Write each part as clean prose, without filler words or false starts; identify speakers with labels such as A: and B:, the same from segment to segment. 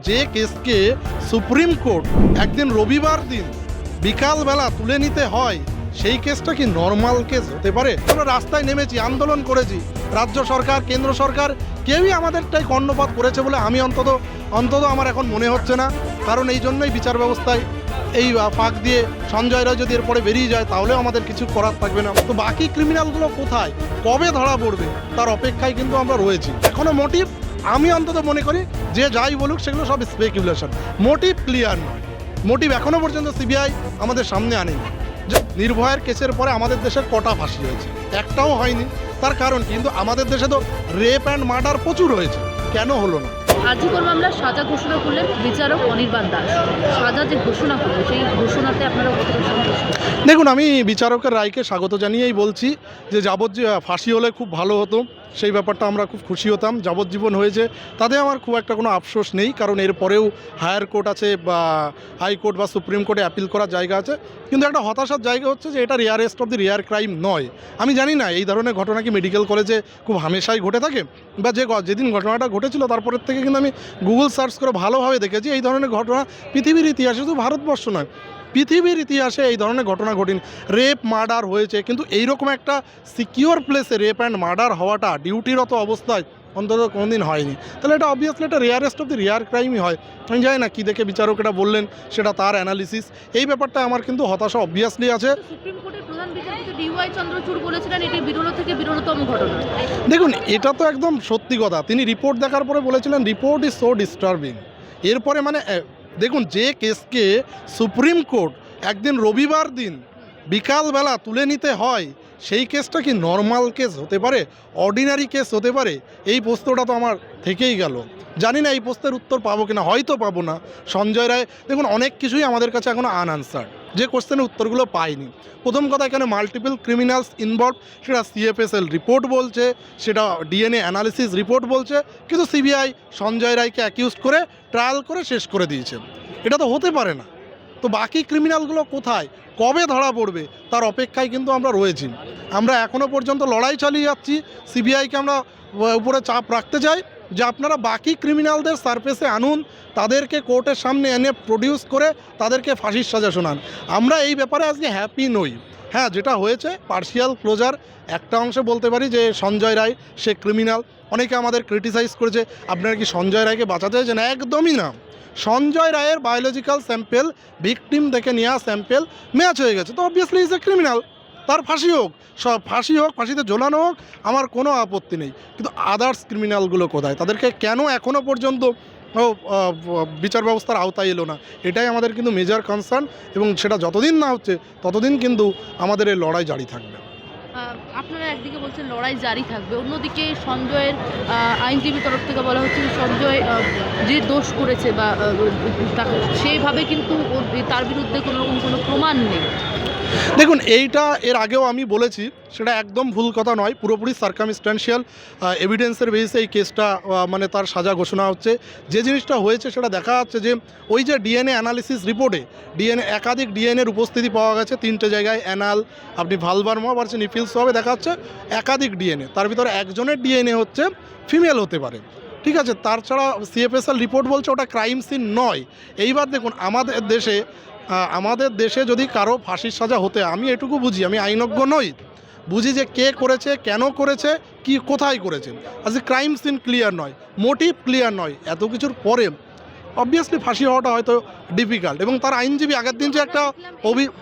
A: যে কেসকে supreme court একদিন রবিবার দিন বিকালবেলা তুলে নিতে হয়, সেই কেসটা কি নর্মাল কেস হতে পারে? আমরা রাস্তায় নেমেছি, আন্দোলন করেছি, রাজ্য সরকার কেন্দ্র সরকার কেউই আমাদেরটাই কর্ণপাত করেছে বলে আমি অন্তত আমার এখন মনে হচ্ছে না। কারণ এই জন্যই বিচার ব্যবস্থায় এই ফাঁক দিয়ে সঞ্জয় রায় যদি এরপরে বেরিয়ে যায় তাহলেও আমাদের কিছু করার থাকবে না। তো বাকি ক্রিমিনালগুলো কোথায়, কবে ধরা পড়বে তার অপেক্ষায় কিন্তু আমরা রয়েছি। এখনো মোটিভ আমি অন্তত মনে করি যে যাই বলুক সেগুলো সব স্পেকুলেশন, মোটিভ ক্লিয়ার নয়। মোটিভ এখনো পর্যন্ত সিবিআই আমাদের সামনে আনেনি। যে নির্ভয়ার কেসের পরে আমাদের দেশে কটা ফাঁসি হয়েছে, একটাও হয়নি। তার কারণ কিন্তু আমাদের দেশে তো রেপ অ্যান্ড মার্ডার প্রচুর হয়েছে, কেন হলো না?
B: আজিকর মামলার সাজা ঘোষণা করলেন বিচারক অনির্বাণ দাস। সাজা যে ঘোষণা করলো সেই ঘোষণাতে আপনারা কতটা সন্তুষ্ট?
A: দেখুন, আমি বিচারকের রায়কে স্বাগত জানিয়েই বলছি যে ফাঁসি হলে খুব ভালো হতো, সেই ব্যাপারটা আমরা খুব খুশি হতাম। যাবজ্জীবন হয়েছে তাতে আমার খুব একটা কোনো আফসোস নেই, কারণ এরপরেও হায়ার কোর্ট আছে বা হাইকোর্ট বা সুপ্রিম কোর্টে অ্যাপিল করার জায়গা আছে। কিন্তু একটা হতাশার জায়গা হচ্ছে যে এটা rarest of the rare crime নয়। আমি জানি না এই ধরনের ঘটনা কি মেডিকেল কলেজে খুব হামেশাই ঘটে থাকে, বা যেদিন ঘটনাটা ঘটেছিল তারপরের থেকে কিন্তু আমি গুগল সার্চ করে ভালোভাবে দেখেছি এই ধরনের ঘটনা পৃথিবীর ইতিহাসে, শুধু ভারতবর্ষ নয় পৃথিবীর ইতিহাসে এই ধরনের ঘটনা ঘটেনি। রেপ মার্ডার হয়েছে, কিন্তু এইরকম একটা সিকিওর প্লেসে রেপ অ্যান্ড মার্ডার হওয়াটা ডিউটিরত অবস্থায় অন্তত কোনোদিন হয়নি। তাহলে এটা অবভিয়াসলি একটা রেয়ারেস্ট অফ দি রেয়ার ক্রাইমই হয়। আমি জানি না কী দেখে বিচারক এটা বললেন, সেটা তার অ্যানালিসিস। এই ব্যাপারটা আমার কিন্তু হতাশা অবভিয়াসলি আছে।
B: সুপ্রিম কোর্টের প্রধান বিচারপতি DY চন্দ্রচূড় বলেছিলেন এটি বিরল থেকে বিরলতম ঘটনা।
A: দেখুন, এটা তো একদম সত্যি কথা। তিনি রিপোর্ট দেখার পরে বলেছিলেন রিপোর্ট ইজ সো ডিস্টার্বিং। এরপরে দেখুন, যে কেসকে সুপ্রিম কোর্ট একদিন রবিবার দিন বিকালবেলা তুলে নিতে হয়, সেই কেসটা কি নর্মাল কেস হতে পারে, অর্ডিনারি কেস হতে পারে? এই প্রশ্নটা তো আমার থেকেই গেল। জানি না এই প্রশ্নের উত্তর পাবো কিনা, হয়তো পাবো না। সঞ্জয় রায়, দেখুন অনেক কিছুই আমাদের কাছে এখনও আনআনসার্ড, যে কোশ্চেনের উত্তরগুলো পাইনি। প্রথম কথা, এখানে মাল্টিপল ক্রিমিনালস ইনভলভ, সেটা CFSL রিপোর্ট বলছে, সেটা DNA অ্যানালিসিস রিপোর্ট বলছে, কিন্তু সিবিআই সঞ্জয় রায়কে অ্যাকিউজ করে ট্রায়াল করে শেষ করে দিয়েছে। এটা তো হতে পারে না। তো বাকি ক্রিমিনালগুলো কোথায়, কবে ধরা পড়বে তার অপেক্ষায় কিন্তু আমরা রয়েছি। আমরা এখনও পর্যন্ত লড়াই চালিয়ে যাচ্ছি। সিবিআইকে আমরা উপরে চাপ রাখতে চাই যে আপনারা বাকি ক্রিমিনালদের সারফেসে আনুন, তাদেরকে কোর্টের সামনে এনে প্রডিউস করে তাদেরকে ফাঁসির সাজা শোনান। আমরা এই ব্যাপারে আজকে হ্যাপি নই। হ্যাঁ, যেটা হয়েছে পার্শিয়াল ক্লোজার, একটা অংশে বলতে পারি যে সঞ্জয় রায় সে ক্রিমিনাল। অনেকে আমাদের ক্রিটিসাইজ করেছে আপনারা কি সঞ্জয় রায়কে বাঁচাতে চাইছেন? একদমই না। সঞ্জয় রায়ের বায়োলজিক্যাল স্যাম্পেল, ভিকটিম থেকে নেওয়া স্যাম্পেল ম্যাচ হয়ে গেছে, তো অবভিয়াসলি ইজ এ ক্রিমিনাল। তার ফাঁসি হোক, ফাঁসিতে ঝোলানো হোক, আমার কোনো আপত্তি নেই। কিন্তু আদার্স ক্রিমিনালগুলো কোথায়, তাদেরকে কেন এখনও পর্যন্ত বিচার ব্যবস্থার আওতায় এলো না? এটাই আমাদের কিন্তু মেজর কনসার্ন, এবং সেটা যতদিন না হচ্ছে ততদিন কিন্তু আমাদের এই লড়াই জারি থাকবে।
B: আপনারা একদিকে বলছেন লড়াই জারি থাকবে, অন্যদিকে সঞ্জয়ের আইনজীবী তরফ থেকে বলা হচ্ছে সঞ্জয় যে দোষ করেছে বা তাকে সেইভাবে কিন্তু তার বিরুদ্ধে কোনো প্রমাণ নেই।
A: দেখুন, এইটা এর আগেও আমি বলেছি, সেটা একদম ভুল কথা নয়। পুরোপুরি সার্কামস্ট্যান্সিয়াল এভিডেন্সের বেসিসে এই কেসটা তার সাজা ঘোষণা হচ্ছে। যে জিনিসটা হয়েছে সেটা দেখা যাচ্ছে যে ওই যে DNA অ্যানালিসিস রিপোর্টে একাধিক ডিএনএর উপস্থিতি পাওয়া গেছে 3টে জায়গায়, অ্যানাল, আপনি ভালভার পারছেন নিপিলস হবে, দেখা যাচ্ছে একাধিক DNA, তার ভিতরে একজনের DNA হচ্ছে ফিমেল হতে পারে। ঠিক আছে, তার ছাড়া CFSL রিপোর্ট বলছে ওটা ক্রাইম সিন নয়। এইবার দেখুন, আমাদের দেশে যদি কারো ফাঁসির সাজা হতে, আমি এটুকু বুঝি, আমি আইনজ্ঞ নই, বুঝি যে কে করেছে, কেন করেছে, কি কোথায় করেছে। আজকে ক্রাইম সিন ক্লিয়ার নয়, মোটিভ ক্লিয়ার নয়, এত কিছুর পরে অবভিয়াসলি ফাঁসি হওয়াটা হয়তো ডিফিকাল্ট। এবং তার আইনজীবী আগের দিন যে একটা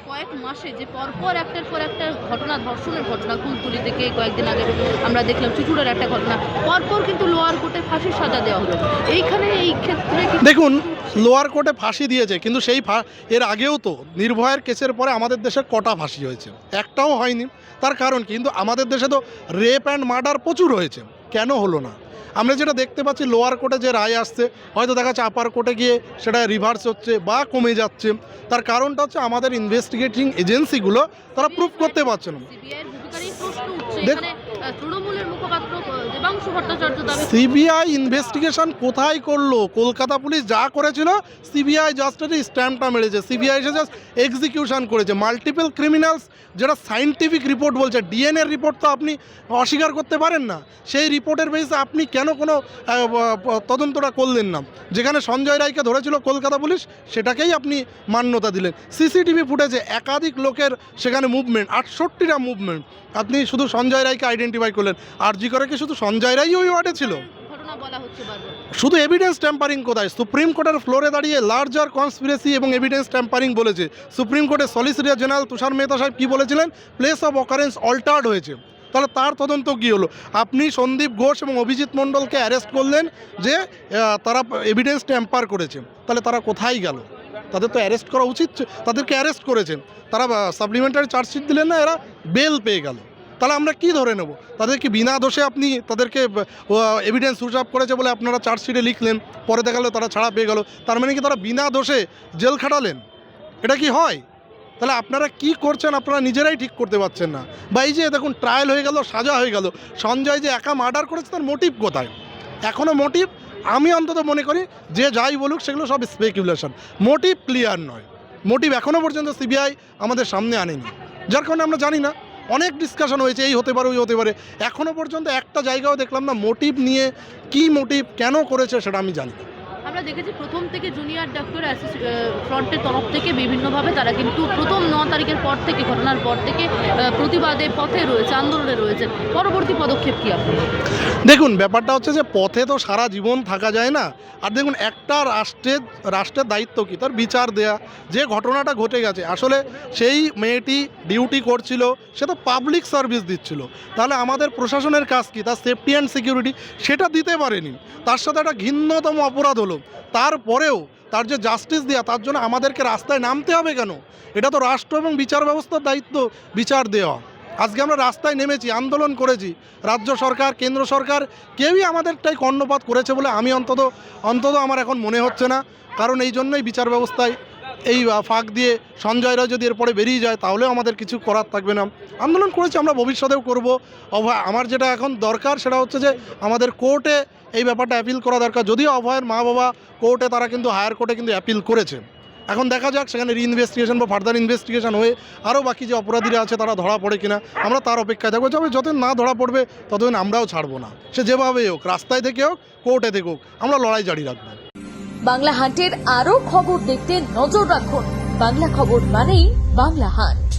B: কয়েক মাসে যে পরপর একটার পর একটা ঘটনা, ধর্ষণের ঘটনা, কুলতলি থেকে কয়েকদিন আগে আমরা দেখলাম চুচুড়ার একটা ঘটনা, পরপর কিন্তু লোয়ার কোর্টে ফাঁসির সাজা দেওয়া হলো। এইখানে এই ক্ষেত্রে
A: দেখুন, লোয়ার কোর্টে ফাঁসি দিয়েছে, কিন্তু এর আগেও তো নির্ভয়ার কেসের পরে আমাদের দেশে কটা ফাঁসি হয়েছে, একটাও হয়নি। তার কারণ কিন্তু আমাদের দেশে তো রেপ অ্যান্ড মার্ডার প্রচুর হয়েছে, কেন হলো না? আমরা যেটা দেখতে পাচ্ছি, লোয়ার কোর্টে যে রায় আসছে, হয়তো দেখা যাচ্ছে আপার কোর্টে গিয়ে সেটা রিভার্স হচ্ছে বা কমে যাচ্ছে। তার কারণটা হচ্ছে আমাদের ইনভেস্টিগেটিং এজেন্সিগুলো তারা প্রুভ করতে পারছে না।
B: তৃণমূলের মুখপাত্র দেবাংশু ভট্টাচার্য দাবি
A: সিবিআই ইনভেস্টিগেশন কোথায় করলো? কলকাতা পুলিশ যা করেছিল সিবিআই জাস্ট স্ট্যাম্পটা মেরেছে, সিবিআই এসে জাস্ট এক্সিকিউশন করেছে। মাল্টিপল ক্রিমিনালস যেটা সায়েন্টিফিক রিপোর্ট বলছে, ডিএনএ রিপোর্ট তো আপনি অস্বীকার করতে পারেন না, সেই রিপোর্টের বেসিসে আপনি কেন কোনো তদন্তটা করলেন না? যেখানে সঞ্জয় রায়কে ধরেছিল কলকাতা পুলিশ সেটাকেই আপনি মান্যতা দিলেন। সিসিটিভি ফুটেজে একাধিক লোকের সেখানে মুভমেন্ট, 68টা মুভমেন্ট, আপনি শুধু সঞ্জয় রায়কে আইডেন্টিফাই করলেন। আর জি করে কি শুধু সঞ্জয় রায়ই ওই ওয়ার্ডে ছিল?
B: ঘটনা বলা হচ্ছে বারবার।
A: শুধু এভিডেন্স ট্যাম্পারিং কোথায়? সুপ্রিম কোর্টের ফ্লোরে দাঁড়িয়ে লার্জার কনস্পিরেসি এবং এভিডেন্স ট্যাম্পারিং বলেছে। সুপ্রিম কোর্টের সলিসিটর জেনারেল তুষার মেহতা সাহেব কী বলেছিলেন? প্লেস অফ অকারেন্স অল্টার্ড হয়েছে। তাহলে তার তদন্ত কী হলো? আপনি সন্দীপ ঘোষ এবং অভিজিৎ মণ্ডলকে অ্যারেস্ট করলেন যে তারা এভিডেন্স ট্যাম্পার করেছে, তাহলে তারা কোথায় গেল? তাদের তো অ্যারেস্ট করা উচিত, তাদেরকে অ্যারেস্ট করেছেন, তারা সাপ্লিমেন্টারি চার্জশিট দিলেন না, এরা বেল পেয়ে গেল। তাহলে আমরা কি ধরে নেব? তাদের কি বিনা দোষে আপনি তাদেরকে এভিডেন্স সুচাপ করেছে বলে আপনারা চার্জশিটে লিখলেন, পরে দেখা গেলো তারা ছাড়া পেয়ে গেল, তার মানে কি তারা বিনা দোষে জেল খাটালেন? এটা কি হয়? তাহলে আপনারা কি করছেন আপনারা নিজেরাই ঠিক করতে পারছেন না। বা এই যে দেখুন ট্রায়াল হয়ে গেল, সাজা হয়ে গেল, সঞ্জয় যে একা মার্ডার করেছে তার মোটিভ কোথায়? এখনও মোটিভ, আমি অন্তত মনে করি যে যাই বলুক সেগুলো সব স্পেকুলেশন, মোটিভ ক্লিয়ার নয়। মোটিভ এখনও পর্যন্ত সিবিআই আমাদের সামনে আনেনি, যার কারণে আমরা জানি না। অনেক ডিসকাশন হয়েছে, এই হতে পারে ওই হতে পারে, এখনও পর্যন্ত একটা জায়গাও দেখলাম না মোটিভ নিয়ে, কি মোটিভ কেন করেছে সেটা আমি জানি না।
B: আমরা দেখেছি প্রথম থেকে জুনিয়র ডাক্তার ফ্রন্টের তরফ থেকে বিভিন্নভাবে তারা কিন্তু প্রথম 9 তারিখের পর থেকে, ঘটনার পর থেকে প্রতিবাদে পথে রয়েছে, আন্দোলনে রয়েছে। পরবর্তী পদক্ষেপ কী আপনার?
A: দেখুন ব্যাপারটা হচ্ছে যে পথে তো সারা জীবন থাকা যায় না। আর দেখুন একটা রাষ্ট্রের দায়িত্ব কি? তার বিচার দেয়া। যে ঘটনাটা ঘটে গেছে, আসলে সেই মেয়েটি ডিউটি করছিল, সে তো পাবলিক সার্ভিস দিচ্ছিল, তাহলে আমাদের প্রশাসনের কাজ কি? তার সেফটি অ্যান্ড সিকিউরিটি সেটা দিতে পারেনি, তার সাথে একটা ঘৃণ্যতম অপরাধ হলো। তারপরেও তার যে জাস্টিস দেওয়া, তার জন্য আমাদেরকে রাস্তায় নামতে হবে কেন? এটা তো রাষ্ট্র এবং বিচার ব্যবস্থার দায়িত্ব বিচার দেওয়া। আজকে আমরা রাস্তায় নেমেছি, আন্দোলন করেছি, রাজ্য সরকার কেন্দ্র সরকার কেউই আমাদেরটাই কর্ণপাত করেছে বলে আমি অন্তত আমার এখন মনে হচ্ছে না। কারণ এই জন্যই বিচার ব্যবস্থায় এই ফাঁক দিয়ে সঞ্জয় রায় যদি এরপরে বেরিয়ে যায় তাহলেও আমাদের কিছু করার থাকবে না। আন্দোলন করেছি, আমরা ভবিষ্যতেও করব। আমার যেটা এখন দরকার সেটা হচ্ছে যে আমাদের কোর্টে এই ব্যাপারটা অ্যাপিল করা দরকার। যদিও অভয়ের মা বাবা কোর্টে, তারা কিন্তু হায়ার কোর্টে কিন্তু অ্যাপিল করেছে। এখন দেখা যাক সেখানে রিইনভেস্টিগেশন বা ফার্দার ইনভেস্টিগেশন হয়ে আরও বাকি যে অপরাধীরা আছে তারা ধরা পড়ে কিনা, আমরা তার অপেক্ষায় থাকবো। তবে যতদিন না ধরা পড়বে ততদিন আমরাও ছাড়বো না, সে যেভাবেই হোক, রাস্তায় থেকে হোক, কোর্টে থেকে হোক, আমরা লড়াই জারি রাখবো।
C: বাংলা হান্টের আরও খবর দেখতে নজর রাখুন। বাংলা খবর মানেই বাংলা হান্ট।